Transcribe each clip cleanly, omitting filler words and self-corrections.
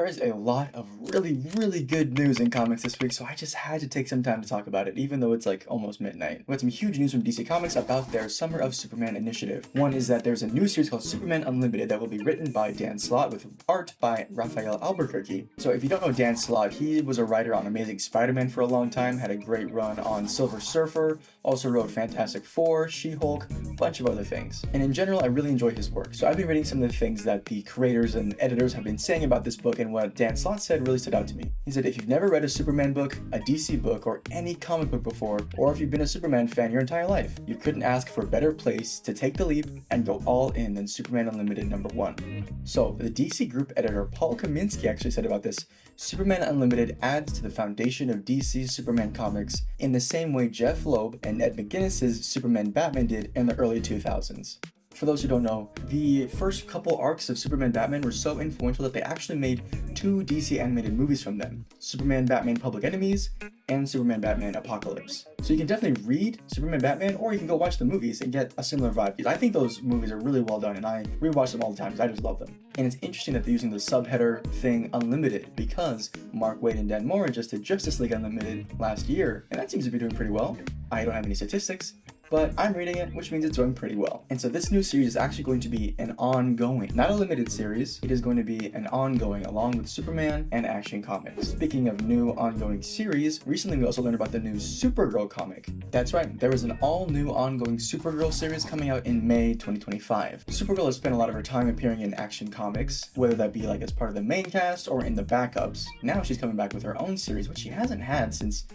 There is a lot of really good news in comics this week, so I just had to take some time to talk about it, even though it's like almost midnight. We had some huge news from DC Comics about their Summer of Superman initiative. One is that there's a new series called Superman Unlimited that will be written by Dan Slott with art by Rafael Albuquerque. So if you don't know Dan Slott, he was a writer on Amazing Spider-Man for a long time, had a great run on Silver Surfer, also wrote Fantastic Four, She-Hulk, a bunch of other things. And in general, I really enjoy his work. So I've been reading some of the things that the creators and editors have been saying about this book, and what Dan Slott said really stood out to me. He said, if you've never read a Superman book, a DC book, or any comic book before, or if you've been a Superman fan your entire life, you couldn't ask for a better place to take the leap and go all in than Superman Unlimited #1. So, the DC group editor Paul Kaminsky actually said about this, Superman Unlimited adds to the foundation of DC's Superman comics in the same way Jeff Loeb and Ed McGuinness's Superman Batman did in the early 2000s. For those who don't know, the first couple arcs of Superman Batman were so influential that they actually made 2 DC animated movies from them, Superman Batman Public Enemies and Superman Batman Apocalypse. So you can definitely read Superman Batman, or you can go watch the movies and get a similar vibe. I think those movies are really well done, and I rewatch them all the time because I just love them. And it's interesting that they're using the subheader thing Unlimited, because Mark Waid and Dan Mora just did Justice League Unlimited last year, and that seems to be doing pretty well. I don't have any statistics, but I'm reading it, which means it's doing pretty well. And so this new series is actually going to be an ongoing, not a limited series, it is going to be an ongoing along with Superman and Action Comics. Speaking of new ongoing series, recently we also learned about the new Supergirl comic. That's right, there is an all-new ongoing Supergirl series coming out in May 2025. Supergirl has spent a lot of her time appearing in Action Comics, whether that be like as part of the main cast or in the backups. Now she's coming back with her own series, which she hasn't had since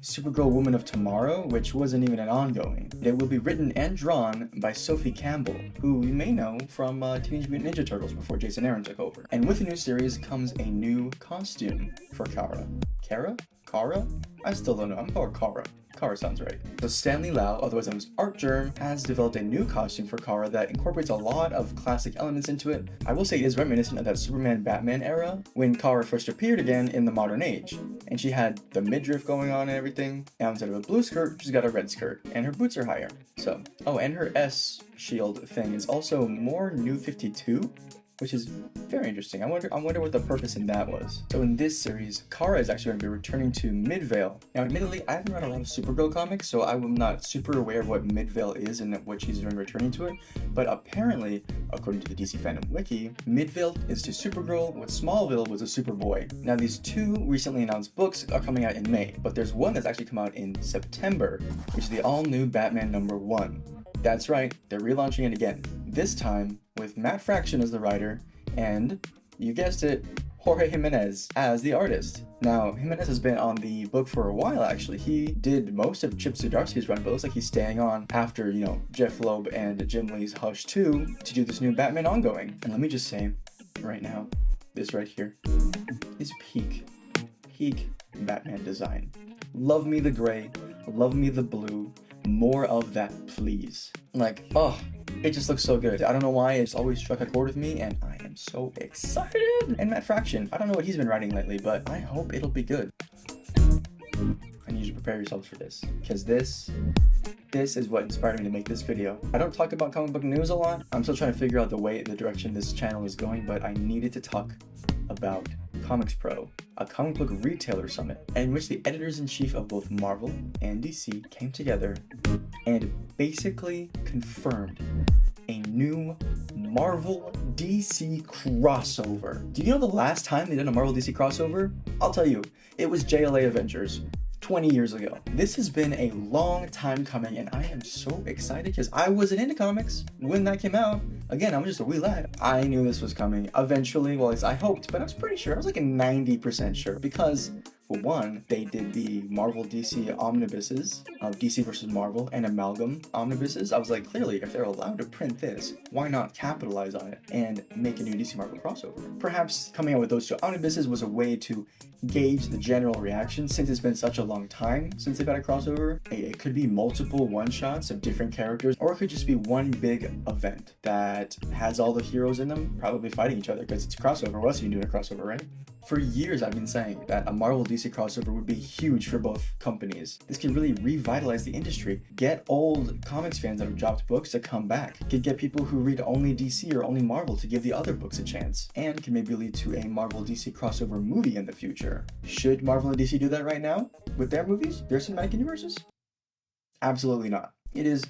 Supergirl Woman of Tomorrow, which wasn't even an ongoing. It will be written and drawn by Sophie Campbell, who you may know from Teenage Mutant Ninja Turtles before Jason Aaron took over. And with the new series comes a new costume for Kara. Kara? I still don't know. I'm calling her Kara. Kara sounds right. So Stanley Lau, otherwise known as Art Germ, has developed a new costume for Kara that incorporates a lot of classic elements into it. I will say it is reminiscent of that Superman Batman era, when Kara first appeared again in the modern age. And she had the midriff going on and everything. Now instead of a blue skirt, she's got a red skirt. And her boots are higher. So, oh, and her S shield thing is also more New 52, which is very interesting. I wonder what the purpose in that was. So in this series, Kara is actually going to be returning to Midvale. Now, admittedly, I haven't read a lot of Supergirl comics, so I'm not super aware of what Midvale is and what she's doing returning to it. But apparently, according to the DC Fandom Wiki, Midvale is to Supergirl what Smallville was to Superboy. Now, these 2 recently announced books are coming out in May, but there's one that's actually come out in September, which is the all-new Batman #1. That's right, they're relaunching it again. This time with Matt Fraction as the writer, and, you guessed it, Jorge Jimenez as the artist. Now, Jimenez has been on the book for a while, actually. He did most of Chip Zdarsky's run, but it looks like he's staying on after, Jeff Loeb and Jim Lee's Hush 2 to do this new Batman ongoing. And let me just say, right now, this right here is peak Batman design. Love me the gray, love me the blue, more of that, please. Like, oh, it just looks so good. I don't know why, it's always struck a chord with me, and I am so excited. And Matt Fraction, I don't know what he's been writing lately, but I hope it'll be good. I need you to prepare yourselves for this, because this is what inspired me to make this video. I don't talk about comic book news a lot. I'm still trying to figure out the direction this channel is going, but I needed to talk about Comics Pro, a comic book retailer summit, in which the editors-in-chief of both Marvel and DC came together and basically confirmed a new Marvel DC crossover. Do you know the last time they did a Marvel DC crossover? I'll tell you, it was JLA Avengers 20 years ago. This has been a long time coming, and I am so excited because I wasn't into comics when that came out. Again, I'm just a wee lad. I knew this was coming eventually. Well, at least I hoped, but I was pretty sure. I was like a 90% sure, because for one, they did the Marvel DC omnibuses of DC versus Marvel and Amalgam omnibuses. I was like, clearly, if they're allowed to print this, why not capitalize on it and make a new DC Marvel crossover? Perhaps coming out with those 2 omnibuses was a way to gauge the general reaction, since it's been such a long time since they've had a crossover. It could be multiple one-shots of different characters, or it could just be one big event that has all the heroes in them probably fighting each other, because it's a crossover. What else are you doing a crossover, right? For years, I've been saying that a Marvel DC crossover would be huge for both companies. This could really revitalize the industry, get old comics fans that have dropped books to come back, could get people who read only DC or only Marvel to give the other books a chance, and can maybe lead to a Marvel DC crossover movie in the future. Should Marvel and DC do that right now with their movies, their cinematic universes? Absolutely not. It is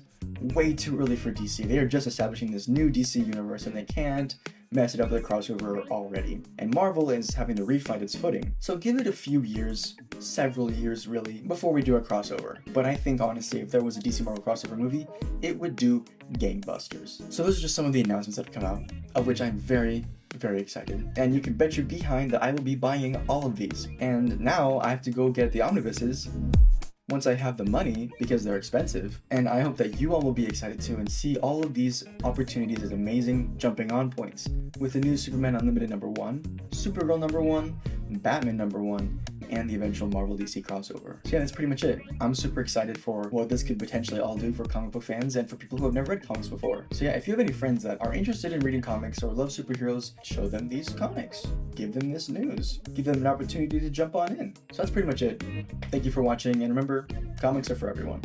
way too early for DC. They are just establishing this new DC universe and they can't mess it up with a crossover already. And Marvel is having to refind its footing. So give it a few years, several years really, before we do a crossover. But I think honestly, if there was a DC Marvel crossover movie, it would do gangbusters. So those are just some of the announcements that have come out, of which I'm very excited. And you can bet your behind that I will be buying all of these. And now I have to go get the omnibuses once I have the money, because they're expensive. And I hope that you all will be excited too and see all of these opportunities as amazing jumping on points with the new Superman Unlimited #1, Supergirl #1, Batman #1, and the eventual Marvel DC crossover. So yeah, that's pretty much it. I'm super excited for what this could potentially all do for comic book fans and for people who have never read comics before. So yeah, if you have any friends that are interested in reading comics or love superheroes, show them these comics. Give them this news. Give them an opportunity to jump on in. So that's pretty much it. Thank you for watching, and remember, comics are for everyone.